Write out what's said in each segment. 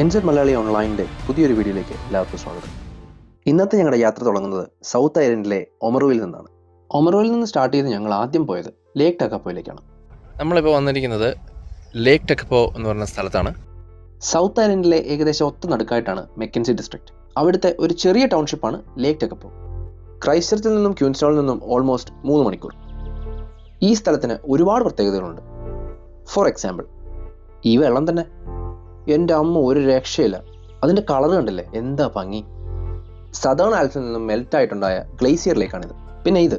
NZ Malayali ഓൺലൈനിൻ്റെ പുതിയൊരു വീഡിയോയിലേക്ക് എല്ലാവർക്കും സ്വാഗതം. ഇന്നത്തെ ഞങ്ങളുടെ യാത്ര തുടങ്ങുന്നത് സൗത്ത് ഐലൻഡിലെ ഒമറുവിൽ നിന്നാണ്. ഒമറുവിൽ നിന്ന് സ്റ്റാർട്ട് ചെയ്ത് ഞങ്ങൾ ആദ്യം പോയത് ലേക്ക് ടക്കപ്പോയിലേക്കാണ്. നമ്മളിപ്പോൾ വന്നിരിക്കുന്നത് ലേക്ക് ടെക്കപ്പോ എന്ന് പറഞ്ഞ സ്ഥലത്താണ്. സൗത്ത് ഐലൻഡിലെ ഏകദേശം ഒത്ത നടുക്കായിട്ടാണ് മെക്കൻസി ഡിസ്ട്രിക്ട്. അവിടുത്തെ ഒരു ചെറിയ ടൗൺഷിപ്പാണ് ലേക്ക് ടെക്കപ്പോ. ക്രൈസ്റ്റ്ചർച്ചിൽ നിന്നും ക്യൂൻസ്റ്റോണിൽ നിന്നും ഓൾമോസ്റ്റ് 3 മണിക്കൂർ. ഈ സ്ഥലത്തിന് ഒരുപാട് പ്രത്യേകതകളുണ്ട്. ഫോർ എക്സാമ്പിൾ, ഈ വെള്ളം തന്നെ എൻ്റെ അമ്മ ഒരു രക്ഷയില്ല. അതിൻ്റെ കളർ കണ്ടില്ലേ, എന്താ ഭംഗി. സദേൺ ആൽപ്സിൽ നിന്നും മെൽറ്റായിട്ടുണ്ടായ ഗ്ലേസിയർ ലേക്കാണിത്. പിന്നെ ഇത്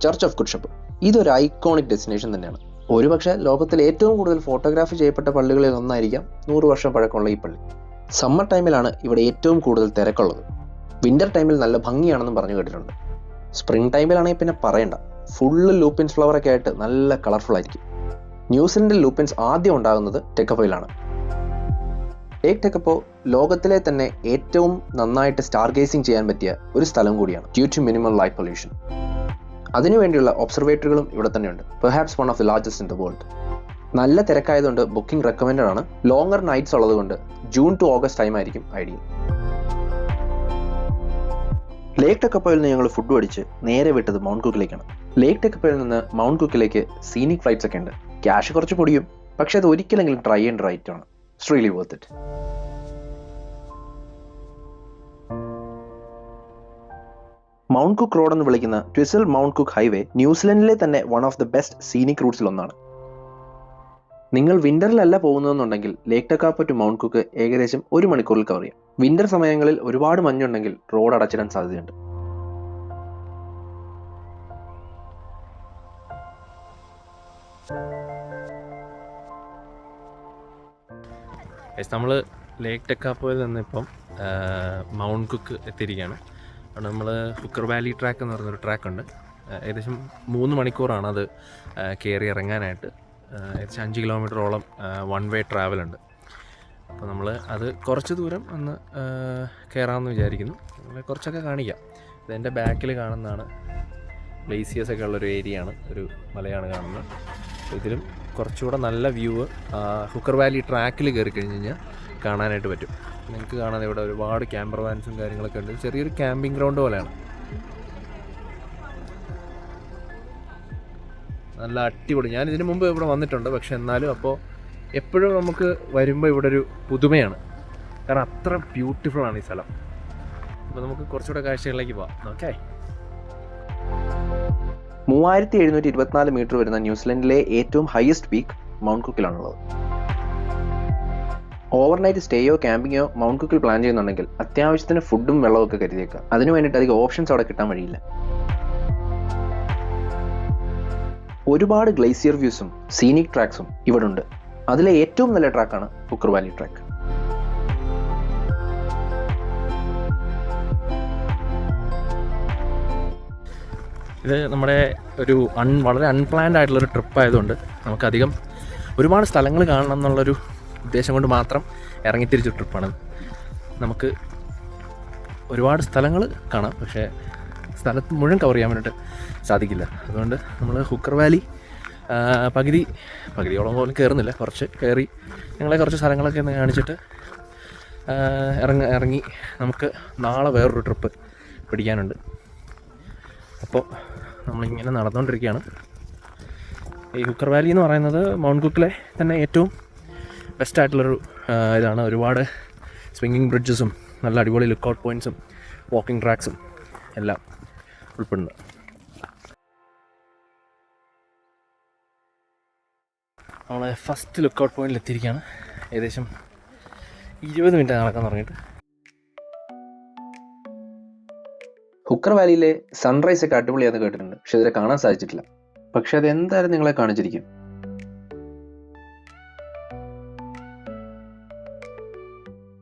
ചർച്ച് ഓഫ് ഗുഡ് ഷെപ്പേർഡ്. ഇതൊരു ഐക്കോണിക് ഡെസ്റ്റിനേഷൻ തന്നെയാണ്. ഒരുപക്ഷെ ലോകത്തിൽ ഏറ്റവും കൂടുതൽ ഫോട്ടോഗ്രാഫി ചെയ്യപ്പെട്ട പള്ളികളിൽ ഒന്നായിരിക്കാം 100 വർഷം പഴക്കമുള്ള ഈ പള്ളി. സമ്മർ ടൈമിലാണ് ഇവിടെ ഏറ്റവും കൂടുതൽ തിരക്കുള്ളത്. വിൻ്റർ ടൈമിൽ നല്ല ഭംഗിയാണെന്നും പറഞ്ഞു കേട്ടിട്ടുണ്ട്. സ്പ്രിംഗ് ടൈമിലാണെങ്കിൽ പിന്നെ പറയണ്ട, ഫുള്ള് ലൂപ്പിൻസ് ഫ്ലവറൊക്കെ ആയിട്ട് നല്ല കളർഫുൾ ആയിരിക്കും. ന്യൂസിലൻഡിൽ ലൂപ്പിൻസ് ആദ്യം ഉണ്ടാകുന്നത് ടെക്കപ്പോയിലാണ്. ലേക്ക് ടെക്കപ്പോ ലോകത്തിലെ തന്നെ ഏറ്റവും നന്നായിട്ട് സ്റ്റാർ ഗേസിംഗ് ചെയ്യാൻ പറ്റിയ ഒരു സ്ഥലം കൂടിയാണ്, due to minimum light pollution. അതിനുവേണ്ടിയുള്ള ഒബ്സർവേറ്ററികളും ഇവിടെ തന്നെയുണ്ട്. Perhaps one of the largest in the world. നല്ല തിരക്കായതുകൊണ്ട് ബുക്കിംഗ് റെക്കമെൻഡഡ് ആണ്. ലോങ്ങർ നൈറ്റ്സ് ഉള്ളതുകൊണ്ട് ജൂൺ ടു ഓഗസ്റ്റ് ടൈം ആയിരിക്കും ഐഡിയൽ. ലേക്ക് ടെക്കപ്പോയിൽ നിന്ന് ഞങ്ങൾ ഫുഡ് അടിച്ച് നേരെ വിട്ടത് മൗണ്ട് കുക്കിലേക്കാണ്. ലേക്ക് ടെക്കപ്പോയിൽ നിന്ന് മൗണ്ട് കുക്കിലേക്ക് സീനിക് ഫ്ലൈറ്റ്സ് ഒക്കെ ഉണ്ട്. ക്യാഷ് കുറച്ച് പൊടിയും, പക്ഷെ അത് ഒരിക്കലെങ്കിലും ട്രൈ ചെയ്യേണ്ട റൈറ്റ് ആണ്. It's really worth it. Mount Cook Road എന്ന് വിളിക്കുന്ന ട്വിസൽ മൗണ്ട് കുക്ക് ഹൈവേ ന്യൂസിലൻഡിലെ തന്നെ one of the best scenic റൂട്ട്സിൽ ഒന്നാണ്. നിങ്ങൾ വിന്ററിലല്ല പോകുന്നതെന്നുണ്ടെങ്കിൽ Lake Tekapo to Mount Cook ഏകദേശം 1 മണിക്കൂറിൽ കവർ ചെയ്യാം. വിന്റർ സമയങ്ങളിൽ ഒരുപാട് മഞ്ഞുണ്ടെങ്കിൽ റോഡ് അടച്ചിടാൻ സാധ്യതയുണ്ട്. നമ്മൾ ലേക്ക് ടെക്കപ്പോയിൽ നിന്നിപ്പം മൗണ്ട് കുക്ക് എത്തിയിരിക്കുകയാണ്. അവിടെ നമ്മൾ ഹുക്കർ വാലി ട്രാക്ക് എന്ന് പറഞ്ഞൊരു ട്രാക്കുണ്ട്. ഏകദേശം 3 മണിക്കൂറാണ് അത് കയറി ഇറങ്ങാനായിട്ട്. ഏകദേശം 5 കിലോമീറ്ററോളം വൺ വേ ട്രാവലുണ്ട്. അപ്പോൾ നമ്മൾ അത് കുറച്ച് ദൂരം ഒന്ന് കയറാമെന്ന് വിചാരിക്കുന്നു. നമ്മളെ കുറച്ചൊക്കെ കാണിക്കാം. ഇതെൻ്റെ ബാക്കിൽ കാണുന്നതാണ് ഗ്ലേസിയേഴ്സ് ഒക്കെ ഉള്ളൊരു ഏരിയയാണ്, ഒരു മലയാണ് കാണുന്നത്. ഇതിലും കുറച്ചുകൂടെ നല്ല വ്യൂ ഹുക്കർ വാലി ട്രാക്കിൽ കയറി കഴിഞ്ഞ് കഴിഞ്ഞാൽ കാണാനായിട്ട് പറ്റും. നിങ്ങൾക്ക് കാണാൻ ഇവിടെ ഒരുപാട് ക്യാമ്പർ വാൻസും കാര്യങ്ങളൊക്കെ ഉണ്ട്. ചെറിയൊരു ക്യാമ്പിംഗ് ഗ്രൗണ്ട് പോലെയാണ്. നല്ല അടിപൊളി. ഞാൻ ഇതിനു മുമ്പ് ഇവിടെ വന്നിട്ടുണ്ട്, പക്ഷെ എന്നാലും അപ്പോൾ എപ്പോഴും നമുക്ക് വരുമ്പോൾ ഇവിടെ ഒരു പുതുമയാണ്. കാരണം അത്ര ബ്യൂട്ടിഫുൾ ആണ് ഈ സ്ഥലം. അപ്പോൾ നമുക്ക് കുറച്ചുകൂടെ കാഴ്ചകളിലേക്ക് പോവാം. ഓക്കെ. 3724 മീറ്റർ വരുന്ന ന്യൂസിലൻഡിലെ ഏറ്റവും ഹയസ്റ്റ് പീക്ക് മൗണ്ട് കുക്കിലാണുള്ളത്. ഓവർനൈറ്റ് സ്റ്റേയോ ക്യാമ്പിങ്ങോ മൗണ്ട് കുക്കിൽ പ്ലാൻ ചെയ്യുന്നുണ്ടെങ്കിൽ അത്യാവശ്യത്തിന് ഫുഡും വെള്ളവും ഒക്കെ കരുതിയേക്കാം. അതിനു വേണ്ടിയിട്ട് അധികം ഓപ്ഷൻസ് അവിടെ കിട്ടാൻ വഴിയില്ല. ഒരുപാട് ഗ്ലേസിയർ വ്യൂസും സീനിക് ട്രാക്സും ഇവിടെ ഉണ്ട്. അതിലെ ഏറ്റവും നല്ല ട്രാക്കാണ് ഹുക്കർ വാലി ട്രാക്ക്. ഇത് നമ്മുടെ ഒരു വളരെ അൺപ്ലാൻഡ് ആയിട്ടുള്ളൊരു ട്രിപ്പ് ആയതുകൊണ്ട് നമുക്കധികം ഒരുപാട് സ്ഥലങ്ങൾ കാണണം എന്നുള്ളൊരു ഉദ്ദേശം കൊണ്ട് മാത്രം ഇറങ്ങിത്തിരിച്ച ട്രിപ്പാണ്. നമുക്ക് ഒരുപാട് സ്ഥലങ്ങൾ കാണാം, പക്ഷേ സ്ഥലത്ത് മുഴുവൻ കവർ ചെയ്യാൻ വേണ്ടിയിട്ട് സാധിക്കില്ല. അതുകൊണ്ട് നമ്മൾ ഹുക്കർ വാലി പകുതിയോളം പോലും കയറുന്നില്ല, കുറച്ച് കയറി ഞങ്ങളെ കുറച്ച് സ്ഥലങ്ങളൊക്കെ ഒന്ന് കാണിച്ചിട്ട് ഇറങ്ങി നമുക്ക് നാളെ വേറൊരു ട്രിപ്പ് പിടിക്കാനുണ്ട്. അപ്പോൾ നമ്മളിങ്ങനെ നടന്നുകൊണ്ടിരിക്കുകയാണ്. ഈ ഹുക്കർ വാലി എന്ന് പറയുന്നത് മൗണ്ട് കുക്കിലെ തന്നെ ഏറ്റവും ബെസ്റ്റായിട്ടുള്ളൊരു ഇതാണ്. ഒരുപാട് സ്വിങ്ങിങ് ബ്രിഡ്ജസും നല്ല അടിപൊളി ലുക്കൗട്ട് പോയിൻറ്റ്സും വാക്കിംഗ് ട്രാക്സും എല്ലാം ഉൾപ്പെടുന്നു. നമ്മൾ ഫസ്റ്റ് ലുക്കൗട്ട് പോയിന്റിൽ എത്തിയിരിക്കുകയാണ്. ഏകദേശം 20 മിനിറ്റ് നടക്കാൻ തുടങ്ങിയിട്ട്. ഹുക്കർ വാലിയിലെ സൺറൈസ് ഒക്കെ അടിപൊളിയാന്ന് കേട്ടിട്ടുണ്ട്, പക്ഷെ ഇതിനെ കാണാൻ സാധിച്ചിട്ടില്ല. പക്ഷെ അത് എന്തായാലും നിങ്ങളെ കാണിച്ചിരിക്കും.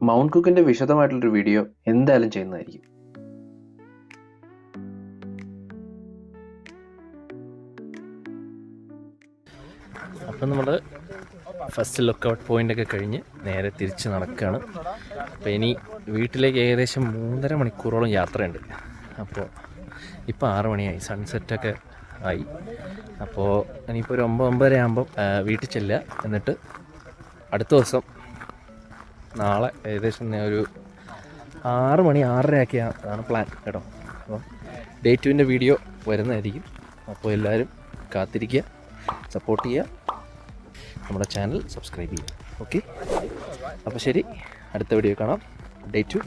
മൗണ്ട് കുക്കിന്റെ വിശദമായിട്ടുള്ളൊരു വീഡിയോ എന്തായാലും ചെയ്യുന്നതായിരിക്കും. അപ്പം നമ്മൾ ഫസ്റ്റ് ലുക്കൗട്ട് പോയിൻ്റൊക്കെ കഴിഞ്ഞ് നേരെ തിരിച്ച് നടക്കുകയാണ്. അപ്പോൾ ഇനി വീട്ടിലേക്ക് ഏകദേശം 3.5 മണിക്കൂറോളം യാത്രയുണ്ട്. അപ്പോൾ ഇപ്പോൾ 6 മണിയായി, സൺസെറ്റൊക്കെ ആയി. അപ്പോൾ ഇനിയിപ്പോൾ ഒരു 9-9:30 ആകുമ്പം വീട്ടിൽ ചെല്ലുക. എന്നിട്ട് അടുത്ത ദിവസം നാളെ ഏകദേശം ഒരു 6 മണി 6:30 ആണ് പ്ലാൻ കേട്ടോ. അപ്പം ഡേ 2-ൻ്റെ വീഡിയോ വരുന്നതായിരിക്കും. അപ്പോൾ എല്ലാവരും കാത്തിരിക്കുക, സപ്പോർട്ട് ചെയ്യുക, നമ്മുടെ ചാനൽ സബ്സ്ക്രൈബ് ചെയ്യുക. ഓക്കെ, അപ്പോൾ ശരി, അടുത്ത വീഡിയോ കാണാം. ഡേ 2.